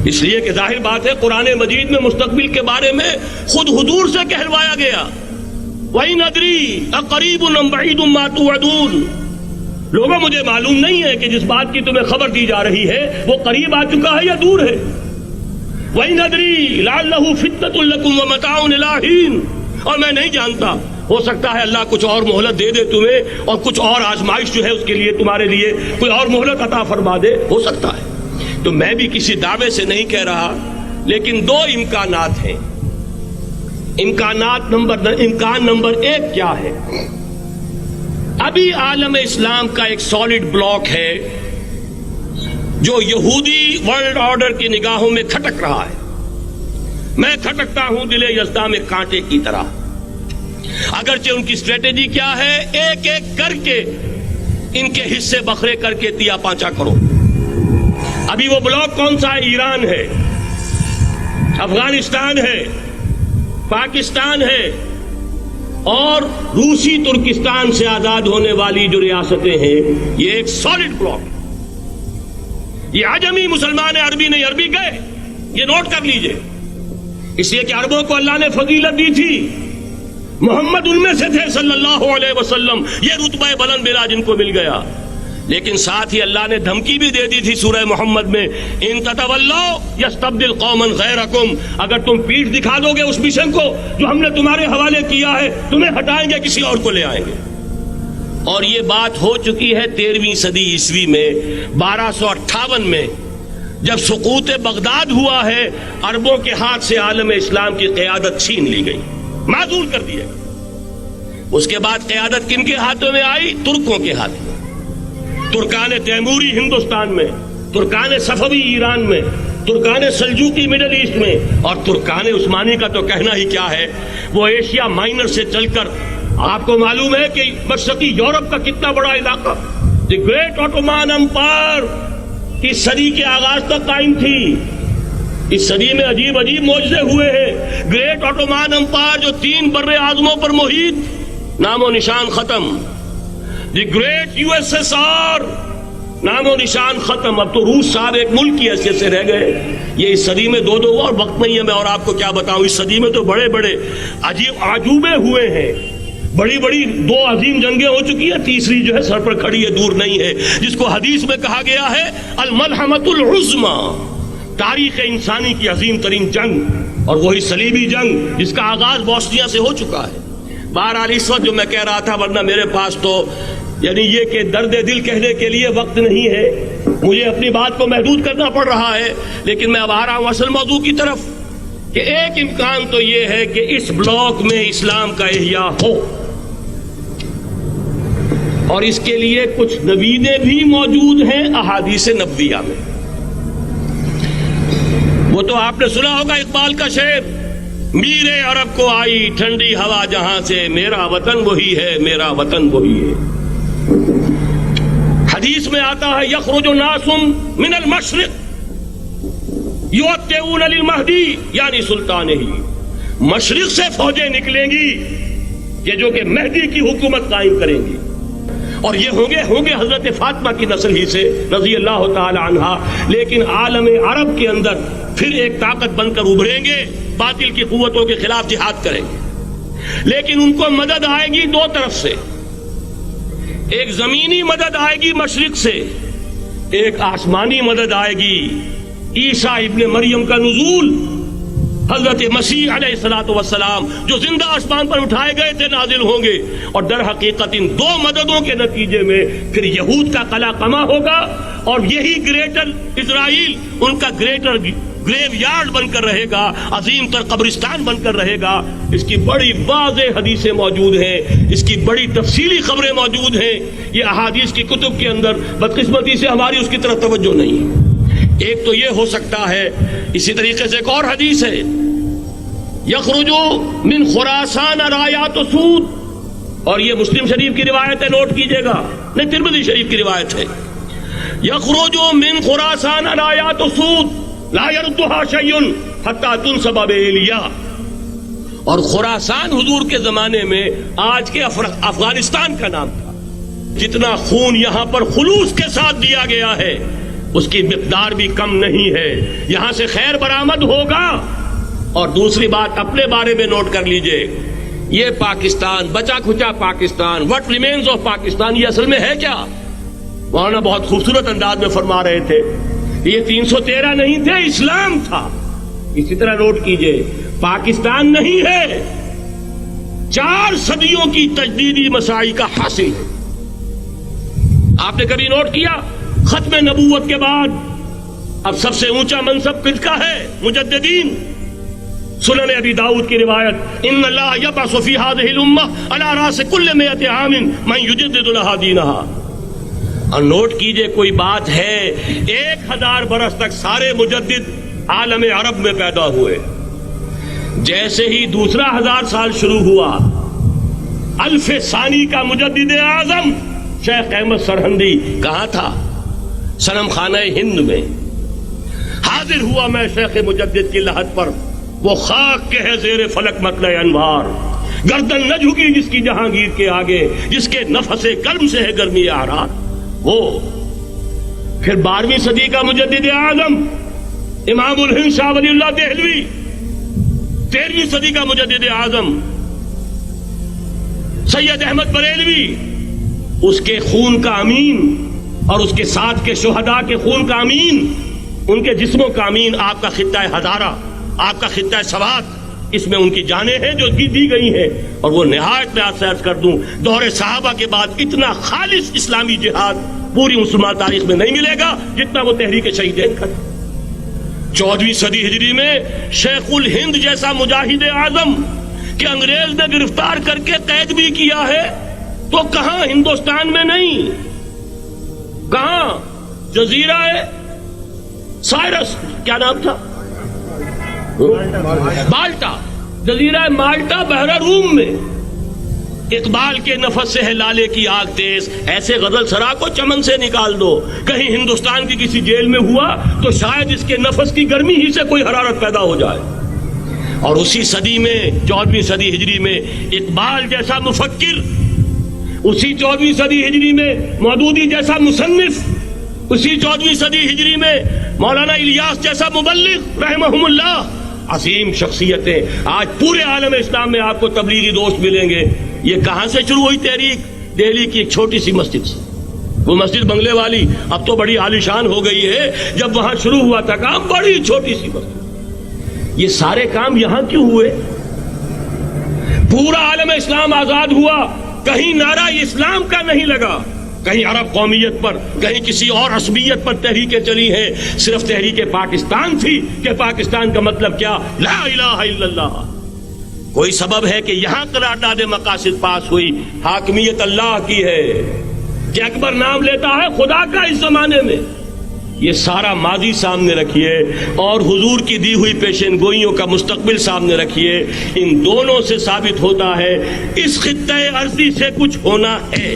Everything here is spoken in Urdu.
اس لیے کہ ظاہر بات ہے قرآن مجید میں مستقبل کے بارے میں خود حضور سے کہلوایا گیا، وَإِنْ أَدْرِي أَقَرِيبٌ أَمْ بَعِيدٌ مَا تُوعَدُونَ، لوگوں مجھے معلوم نہیں ہے کہ جس بات کی تمہیں خبر دی جا رہی ہے وہ قریب آ چکا ہے یا دور ہے۔ وَإِنْ أَدْرِي لَعَلَّهُ فِتْنَةٌ لَكُمْ وَمَتَاعٌ إِلَىٰ حِينٍ، اور میں نہیں جانتا، ہو سکتا ہے اللہ کچھ اور مہلت دے دے تمہیں، اور کچھ اور آزمائش جو ہے اس کے لیے تمہارے لیے کوئی اور مہلت عطا فرما دے، ہو سکتا ہے۔ تو میں بھی کسی دعوے سے نہیں کہہ رہا، لیکن دو امکانات ہیں۔ امکان نمبر ایک کیا ہے؟ ابھی عالم اسلام کا ایک سالڈ بلاک ہے جو یہودی ورلڈ آرڈر کی نگاہوں میں کھٹک رہا ہے۔ میں کھٹکتا ہوں دل یزداں میں کانٹے کی طرح۔ اگرچہ ان کی اسٹریٹجی کیا ہے، ایک ایک کر کے ان کے حصے بکھرے کر کے تیا پانچا کرو۔ ابھی وہ بلاک کون سا ہے؟ ایران ہے، افغانستان ہے، پاکستان ہے، اور روسی ترکستان سے آزاد ہونے والی جو ریاستیں ہیں، یہ ایک سالڈ بلاک۔ یہ عجمی مسلمان عربی نہیں، عربی گئے، یہ نوٹ کر لیجئے، اس لیے کہ عربوں کو اللہ نے فضیلت دی تھی، محمد ان میں سے تھے صلی اللہ علیہ وسلم، یہ رتبہ بلند ملا جن کو مل گیا۔ لیکن ساتھ ہی اللہ نے دھمکی بھی دے دی تھی سورہ محمد میں، ان تتولوا یستبدل قوما غیرکم، اگر تم پیٹھ دکھا دو گے اس مشن کو جو ہم نے تمہارے حوالے کیا ہے، تمہیں ہٹائیں گے، کسی اور کو لے آئیں گے۔ اور یہ بات ہو چکی ہے 13ویں صدی عیسوی میں، 1258 میں جب سقوط بغداد ہوا ہے، عربوں کے ہاتھ سے عالم اسلام کی قیادت چھین لی گئی، معزول کر دیا۔ اس کے بعد قیادت کن کے ہاتھوں میں آئی؟ ترکوں کے ہاتھ میں۔ ترکان تیموری ہندوستان میں، ترکان صفوی ایران میں، ترکان سلجوقی مڈل ایسٹ میں، اور ترکان عثمانی کا تو کہنا ہی کیا ہے۔ وہ ایشیا مائنر سے چل کر، آپ کو معلوم ہے کہ مشرقی یورپ کا کتنا بڑا علاقہ، دی گریٹ آٹومان امپائر کی صدی کے آغاز تک قائم تھی۔ اس صدی میں عجیب عجیب معجزے ہوئے ہیں۔ گریٹ آٹومان امپائر جو 3 بر اعظموں پر محیط، نام و نشان ختم۔ The great U S S R, نام و نشان ختم۔ اب تو روس صاحب ایک ملک کی حیثیت سے رہ گئے۔ یہ اس صدی میں 2 اور وقت نہیں ہے میں اور آپ کو کیا بتاؤں، اس صدی میں تو بڑے بڑے عجیب عجوبے ہوئے ہیں، بڑی بڑی 2 عظیم جنگیں ہو چکی ہیں، تیسری جو ہے سر پر کھڑی ہے، دور نہیں ہے، جس کو حدیث میں کہا گیا ہے الملحمۃ العظمیٰ، تاریخ انسانی کی عظیم ترین جنگ، اور وہی صلیبی جنگ جس کا آغاز بوسنیا سے ہو چکا ہے۔ بہرحال اس وقت جو میں کہہ رہا تھا، ورنہ میرے پاس تو یعنی یہ کہ درد دل کہنے کے لیے وقت نہیں ہے، مجھے اپنی بات کو محدود کرنا پڑ رہا ہے، لیکن میں اب آ رہا ہوں اصل موضوع کی طرف، کہ ایک امکان تو یہ ہے کہ اس بلاک میں اسلام کا احیاء ہو، اور اس کے لیے کچھ نویدیں بھی موجود ہیں احادیث نبویہ میں۔ وہ تو آپ نے سنا ہوگا اقبال کا شعر، میرے عرب کو آئی ٹھنڈی ہوا جہاں سے، میرا وطن وہی ہے، میرا وطن وہی ہے۔ حدیث میں آتا ہے یخرج ناس من المشرق یؤتون للمہدی، یعنی سلطان ہی، مشرق سے فوجیں نکلیں گی یہ جو کہ مہدی کی حکومت قائم کریں گی، اور یہ ہوں گے حضرت فاطمہ کی نسل ہی سے رضی اللہ تعالی عنہا، لیکن عالم عرب کے اندر پھر ایک طاقت بن کر ابھریں گے، باطل کی قوتوں کے خلاف جہاد کریں گے، لیکن ان کو مدد آئے گی 2 طرف سے، ایک زمینی مدد آئے گی مشرق سے، ایک آسمانی مدد آئے گی۔ عیسیٰ ابن مریم کا نزول، حضرت مسیح علیہ الصلوۃ والسلام جو زندہ آسمان پر اٹھائے گئے تھے، نازل ہوں گے، اور در حقیقت ان 2 مددوں کے نتیجے میں پھر یہود کا قلع قمع ہوگا، اور یہی گریٹر اسرائیل ان کا گریٹر گریو یارڈ بن کر رہے گا، عظیم تر قبرستان بن کر رہے گا۔ اس کی بڑی واضح حدیثیں موجود ہیں، اس کی بڑی تفصیلی خبریں موجود ہیں، یہ احادیث کی کتب کے اندر، بدقسمتی سے ہماری اس کی طرف توجہ نہیں ہے۔ ایک تو یہ ہو سکتا ہے، اسی طریقے سے ایک اور حدیث ہے، یخرج من خراسان رایات سود، اور یہ مسلم شریف کی روایت ہے، نوٹ کیجئے گا، نہیں ترمذی شریف کی روایت ہے، یخرج من خراسان رایات سود لا یردها شیء حتی تنصب بإیلیا، اور خراسان حضور کے زمانے میں آج کے افغانستان کا نام تھا۔ جتنا خون یہاں پر خلوص کے ساتھ دیا گیا ہے، اس کی مقدار بھی کم نہیں ہے. یہاں سے خیر برآمد ہوگا. اور دوسری بات اپنے بارے میں نوٹ کر لیجئے, یہ پاکستان, بچا کھچا Pakistan, what remains of Pakistan, یہ اصل میں ہے کیا؟ مولانا بہت خوبصورت انداز میں فرما رہے تھے, یہ 313 نہیں تھے, اسلام تھا. اسی طرح نوٹ کیجئے, پاکستان نہیں ہے, 4 صدیوں کی تجدیدی مساعی کا حاصل ہے. آپ نے کبھی نوٹ کیا ختم نبوت کے بعد اب سب سے اونچا منصب کس کا ہے؟ مجددین. سنن ابی داؤد کی روایت, ان اللہ یبعث فی هذه الامہ علی راس کل 100 عام من یجدد لها دینها. اور نوٹ کیجئے, کوئی بات ہے 1000 برس تک سارے مجدد عالم عرب میں پیدا ہوئے. جیسے ہی دوسرا 1000 سال شروع ہوا, الف ثانی کا مجدد اعظم شیخ احمد سرہندی کہاں تھا؟ صنم خانہ ہند میں. حاضر ہوا میں شیخ مجدد کی لحد پر, وہ خاک کے ہے زیر فلک مطلع انوار, گردن نہ جھکی جس کی جہانگیر کے آگے, جس کے نفس گرم سے ہے گرمی اعراض. وہ پھر 12ویں صدی کا مجدد اعظم امام الہند شاہ ولی اللہ دہلوی, 13ویں صدی کا مجدد اعظم سید احمد بریلوی, اس کے خون کا امین اور اس کے ساتھ کے شہداء کے خون کا امین, ان کے جسموں کا امین آپ کا خطہ ہزارہ, آپ کا خطہ سوات, اس میں ان کی جانیں ہیں جو دی گئی ہیں. اور وہ نہایت میں آپ سے عرض کر دوں, دور صحابہ کے بعد اتنا خالص اسلامی جہاد پوری مسلمان تاریخ میں نہیں ملے گا جتنا وہ تحریک شہیدین کا. 14ویں صدی ہجری میں شیخ الہند جیسا مجاہد اعظم کہ انگریز نے گرفتار کر کے قید بھی کیا ہے, تو کہاں ہندوستان میں نہیں, کہاں جزیرہ سائرس, کیا نام تھا, مالٹا, جزیرہ مالٹا بحر روم میں. اقبال کے نفس سے ہے لالے کی آگ تیز, ایسے غزل سرا کو چمن سے نکال دو. کہیں ہندوستان کی کسی جیل میں ہوا تو شاید اس کے نفس کی گرمی ہی سے کوئی حرارت پیدا ہو جائے. اور اسی صدی میں 14ویں صدی ہجری میں اقبال جیسا مفکر, اسی 14ویں صدی ہجری میں مودودی جیسا مصنف, اسی 14ویں صدی ہجری میں مولانا الیاس جیسا مبلغ رحمہم اللہ, عظیم شخصیتیں. آج پورے عالم اسلام میں آپ کو تبلیغی دوست ملیں گے. یہ کہاں سے شروع ہوئی تحریک؟ دہلی کی ایک چھوٹی سی مسجد سے. وہ مسجد بنگلے والی اب تو بڑی عالیشان ہو گئی ہے, جب وہاں شروع ہوا تھا کام بڑی چھوٹی سی مسجد. یہ سارے کام یہاں کیوں ہوئے؟ پورا عالم اسلام آزاد ہوا, کہیں نعرہ اسلام کا نہیں لگا, کہیں عرب قومیت پر, کہیں کسی اور عصبیت پر تحریکیں چلی ہیں. صرف تحریک پاکستان تھی کہ پاکستان کا مطلب کیا؟ لا الہ الا اللہ. کوئی سبب ہے کہ یہاں قرارداد مقاصد پاس ہوئی, حاکمیت اللہ کی ہے, کہ اکبر نام لیتا ہے خدا کا اس زمانے میں. یہ سارا ماضی سامنے رکھیے اور حضور کی دی ہوئی پیشن گوئیوں کا مستقبل سامنے رکھیے. ان دونوں سے ثابت ہوتا ہے اس خطہ ارضی سے کچھ ہونا ہے.